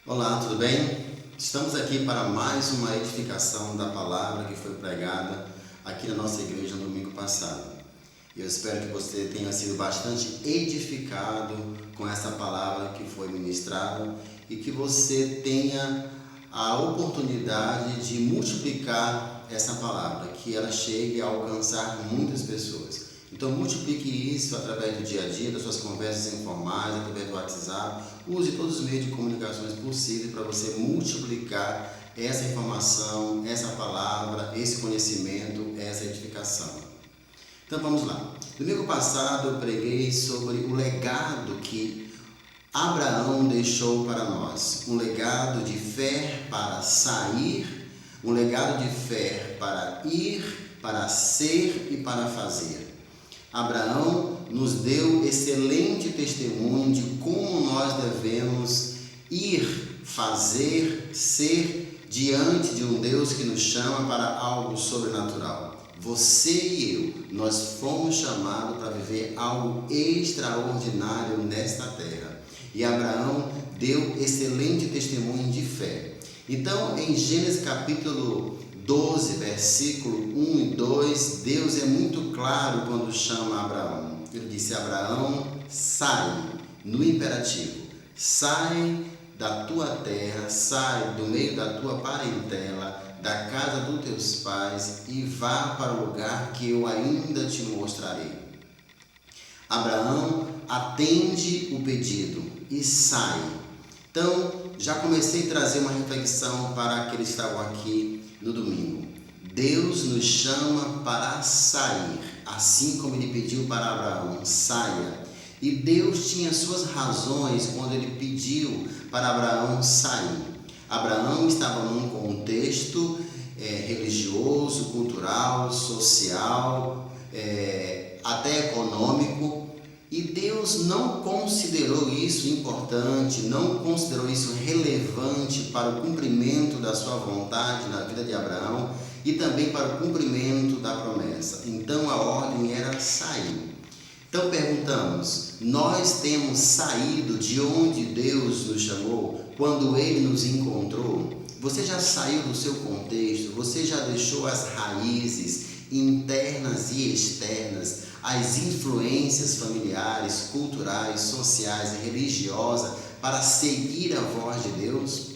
Olá, tudo bem? Estamos aqui para mais uma edificação da palavra que foi pregada aqui na nossa igreja no domingo passado. Eu espero que você tenha sido bastante edificado com essa palavra que foi ministrada e que você tenha a oportunidade de multiplicar essa palavra, que ela chegue a alcançar muitas pessoas. Então multiplique isso através do dia a dia, das suas conversas informais, através do WhatsApp. Use todos os meios de comunicações possíveis para você multiplicar essa informação, essa palavra, esse conhecimento, essa edificação. Então vamos lá. Domingo passado eu preguei sobre o legado que Abraão deixou para nós. Um legado de fé para sair, um legado de fé para ir, para ser e para fazer. Abraão nos deu excelente testemunho de como nós devemos ir, fazer, ser diante de um Deus que nos chama para algo sobrenatural. Você e eu, nós fomos chamados para viver algo extraordinário nesta terra. E Abraão deu excelente testemunho de fé. Então, em Gênesis capítulo 12, versículo 1 e 2, Deus é muito claro quando chama Abraão. Ele disse: Abraão, sai, no imperativo, sai da tua terra, sai do meio da tua parentela, da casa dos teus pais e vá para o lugar que eu ainda te mostrarei. Abraão atende o pedido e sai. Então, já comecei a trazer uma reflexão para aqueles que estavam aqui no domingo. Deus nos chama para sair, assim como ele pediu para Abraão: saia. E Deus tinha suas razões quando ele pediu para Abraão sair. Abraão estava num contexto religioso, cultural, social, até econômico, e Deus não considerou isso importante, não considerou isso relevante para o cumprimento da sua vontade na vida de Abraão e também para o cumprimento da promessa. Então a ordem era sair. Então perguntamos: nós temos saído de onde Deus nos chamou quando Ele nos encontrou? Você já saiu do seu contexto? Você já deixou as raízes internas e externas, as influências familiares, culturais, sociais e religiosas para seguir a voz de Deus?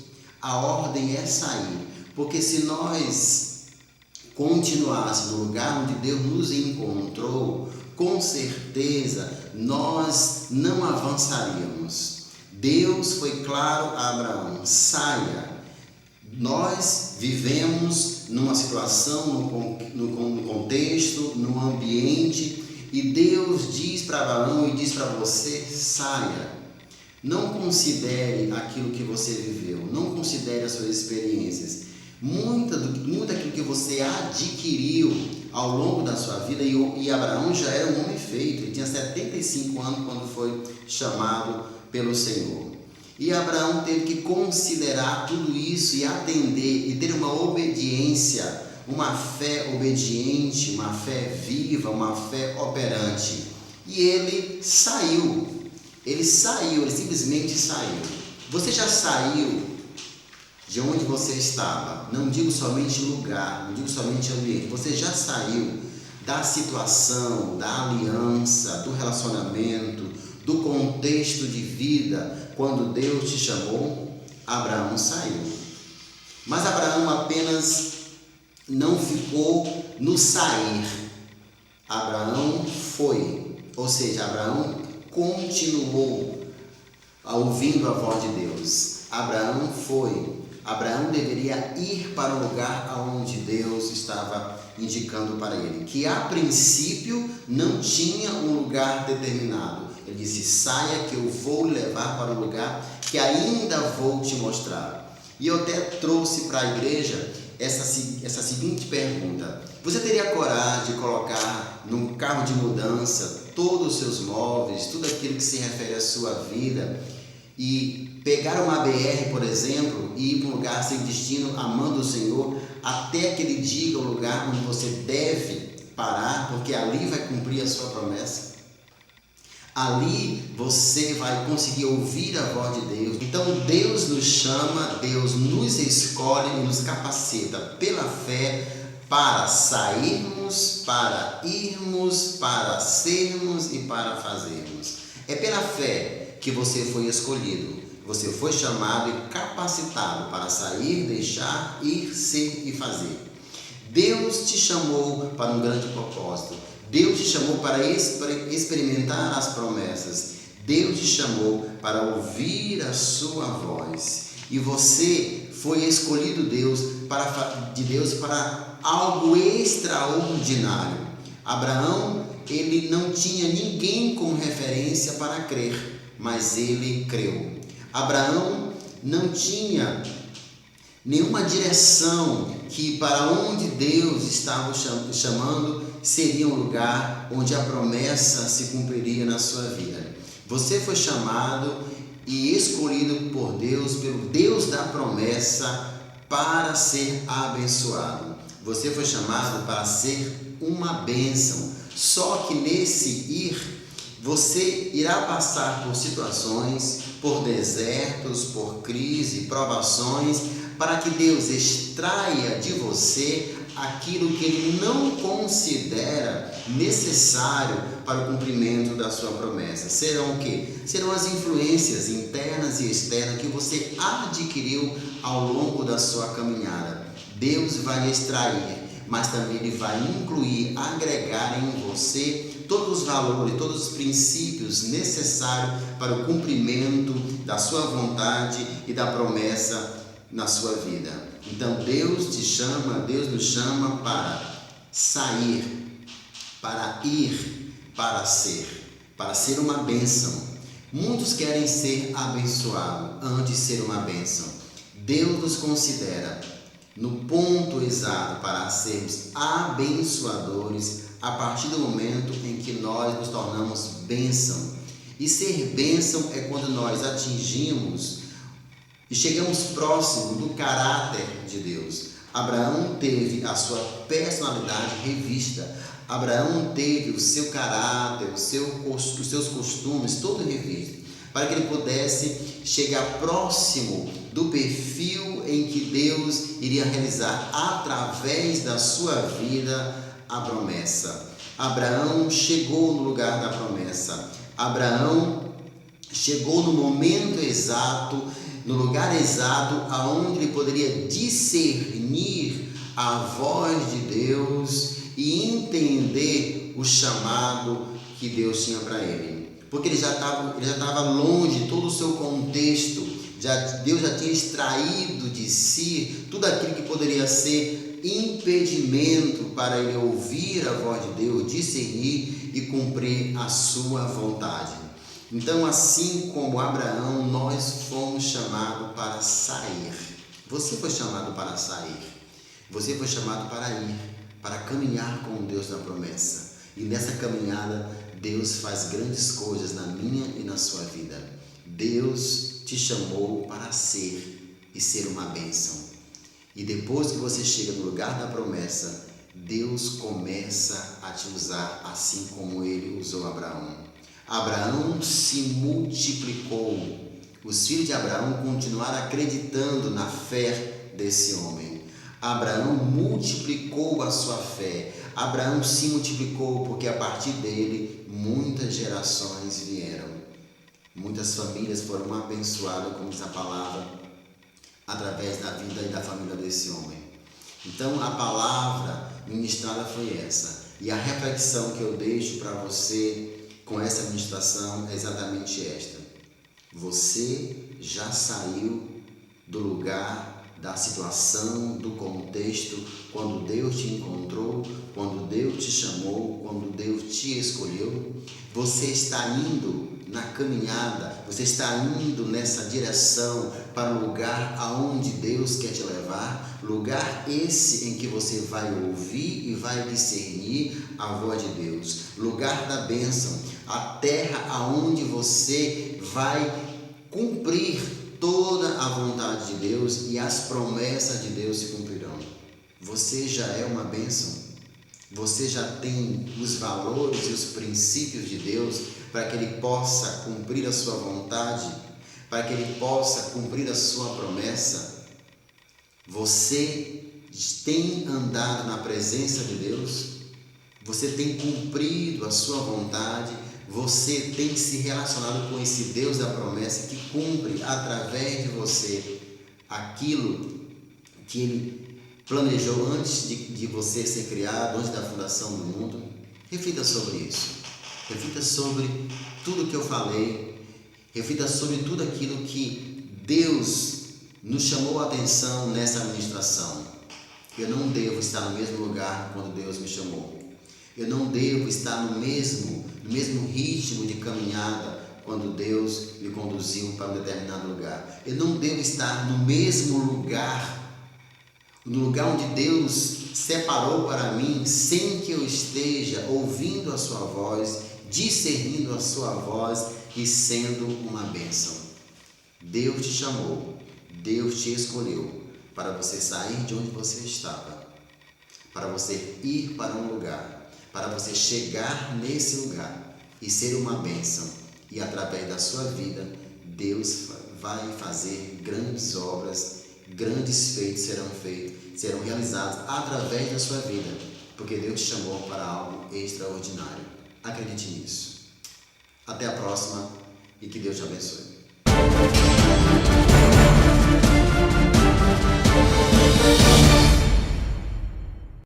A ordem é sair, porque se nós continuássemos no lugar onde Deus nos encontrou, com certeza nós não avançaríamos. Deus foi claro a Abraão: saia. Nós vivemos numa situação, no contexto, num ambiente, e Deus diz para Abraão e diz para você: saia. Não considere aquilo que você viveu, não considere as suas experiências. Muito daquilo que você adquiriu ao longo da sua vida, e Abraão já era um homem feito, ele tinha 75 anos quando foi chamado pelo Senhor. E Abraão teve que considerar tudo isso e atender e ter uma obediência, uma fé obediente, uma fé viva, uma fé operante. E ele saiu, ele simplesmente saiu. Você já saiu de onde você estava? Não digo somente lugar, não digo somente ambiente. Você já saiu da situação, da aliança, do relacionamento, do contexto de vida quando Deus te chamou? Abraão saiu. Mas Abraão apenas não ficou no sair. Abraão foi. Ou seja, Abraão continuou ouvindo a voz de Deus. Abraão foi. Abraão deveria ir para o lugar aonde Deus estava indicando para ele, que a princípio não tinha um lugar determinado. Ele disse: saia que eu vou levar para um lugar que ainda vou te mostrar. E eu até trouxe para a igreja essa seguinte pergunta: você teria coragem de colocar num carro de mudança todos os seus móveis, tudo aquilo que se refere à sua vida, e pegar uma BR, por exemplo, e ir para um lugar sem destino, amando o Senhor, até que Ele diga o lugar onde você deve parar, porque ali vai cumprir a sua promessa? Ali você vai conseguir ouvir a voz de Deus. Então Deus nos chama, Deus nos escolhe e nos capacita pela fé para sairmos, para irmos, para sermos e para fazermos. É pela fé que você foi escolhido. Você foi chamado e capacitado para sair, deixar, ir, ser e fazer. Deus te chamou para um grande propósito. Deus te chamou para experimentar as promessas. Deus te chamou para ouvir a sua voz. E você foi escolhido de Deus para algo extraordinário. Abraão, ele não tinha ninguém como referência para crer, mas ele creu. Abraão não tinha nenhuma direção que para onde Deus estava chamando seria um lugar onde a promessa se cumpriria na sua vida. Você foi chamado e escolhido por Deus, pelo Deus da promessa, para ser abençoado. Você foi chamado para ser uma bênção. Só que nesse ir, você irá passar por situações, por desertos, por crise, provações, para que Deus extraia de você aquilo que Ele não considera necessário para o cumprimento da sua promessa. Serão o quê? Serão as influências internas e externas que você adquiriu ao longo da sua caminhada. Deus vai extrair, mas também Ele vai incluir, agregar em você todos os valores, todos os princípios necessários para o cumprimento da sua vontade e da promessa na sua vida. Então Deus te chama, Deus nos chama para sair, para ir, para ser uma bênção. Muitos querem ser abençoados antes de ser uma bênção. Deus nos considera no ponto exato para sermos abençoadores a partir do momento em que nós nos tornamos bênção. E ser bênção é quando nós atingimos e chegamos próximo do caráter de Deus. Abraão teve a sua personalidade revista. Abraão teve o seu caráter, os seus costumes, todo revisto, para que ele pudesse chegar próximo do perfil em que Deus iria realizar através da sua vida a promessa. Abraão chegou no lugar da promessa. Abraão chegou no momento exato, no lugar exato, aonde ele poderia discernir a voz de Deus e entender o chamado que Deus tinha para ele. Porque ele já estava longe de todo o seu contexto. Deus já tinha extraído de si tudo aquilo que poderia ser impedimento para ele ouvir a voz de Deus, discernir e cumprir a sua vontade. Então, assim como Abraão, nós fomos chamados para sair. Você foi chamado para sair. Você foi chamado para ir, para caminhar com o Deus da promessa. E nessa caminhada, Deus faz grandes coisas na minha e na sua vida. Deus te chamou para ser e ser uma bênção. E depois que você chega no lugar da promessa, Deus começa a te usar assim como Ele usou Abraão. Abraão se multiplicou. Os filhos de Abraão continuaram acreditando na fé desse homem. Abraão multiplicou a sua fé. Abraão se multiplicou porque a partir dele muitas gerações vieram. Muitas famílias foram abençoadas, como diz a palavra, através da vida e da família desse homem. Então a palavra ministrada foi essa. E a reflexão que eu deixo para você com essa ministração é exatamente esta. Você já saiu do lugar, da situação, do contexto, quando Deus te encontrou, quando Deus te chamou, quando Deus te escolheu. Você está indo na caminhada, você está indo nessa direção para o lugar aonde Deus quer te levar, lugar esse em que você vai ouvir e vai discernir a voz de Deus, lugar da bênção, a terra aonde você vai cumprir toda a vontade de Deus e as promessas de Deus se cumprirão. Você já é uma bênção. Você já tem os valores e os princípios de Deus para que Ele possa cumprir a sua vontade, para que Ele possa cumprir a sua promessa. Você tem andado na presença de Deus, você tem cumprido a sua vontade, você tem se relacionado com esse Deus da promessa que cumpre através de você aquilo que Ele planejou antes de você ser criado, antes da fundação do mundo. Reflita sobre isso. Reflita sobre tudo que eu falei. Reflita sobre tudo aquilo que Deus nos chamou a atenção nessa administração. Eu não devo estar no mesmo lugar quando Deus me chamou. Eu não devo estar no mesmo ritmo de caminhada quando Deus me conduziu para um determinado lugar. Eu não devo estar no mesmo lugar, no lugar onde Deus separou para mim, sem que eu esteja ouvindo a sua voz, discernindo a sua voz e sendo uma bênção. Deus te chamou, Deus te escolheu para você sair de onde você estava, para você ir para um lugar, para você chegar nesse lugar e ser uma bênção. E através da sua vida, Deus vai fazer grandes obras, grandes feitos serão realizados através da sua vida, porque Deus te chamou para algo extraordinário. Acredite nisso. Até a próxima e que Deus te abençoe.